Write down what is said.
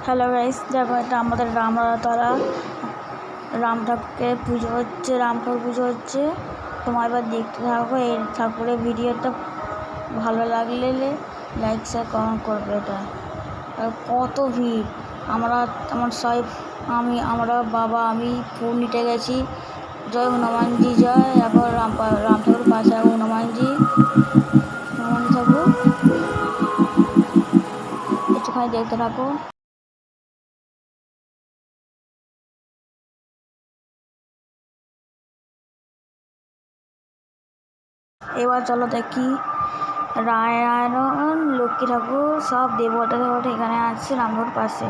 Hello guys, দেখো এটা আমাদের রামতলা রাম ঠাকুরের পুজো হচ্ছে, রাম ঠাকুর পুজো হচ্ছে। তোমার এবার দেখতে থাকো। এই ঠাকুরের ভিডিওটা ভালো লাগলে লাইক শেয়ার কমেন্ট করবে। এটা কত ভিড়। আমরা বাবা আমি ফুল নিতে গেছি। জয় হনুমানজি জয়। এখন রাম ঠাকুর পাশে হনুমানজি ঠাকুর। একটুখানি দেখতে থাকো। এবার চলো দেখি রায়ণ লক্ষ্মী ঠাকুর সব দেবতা এখানে আছে রামপুর পাশে।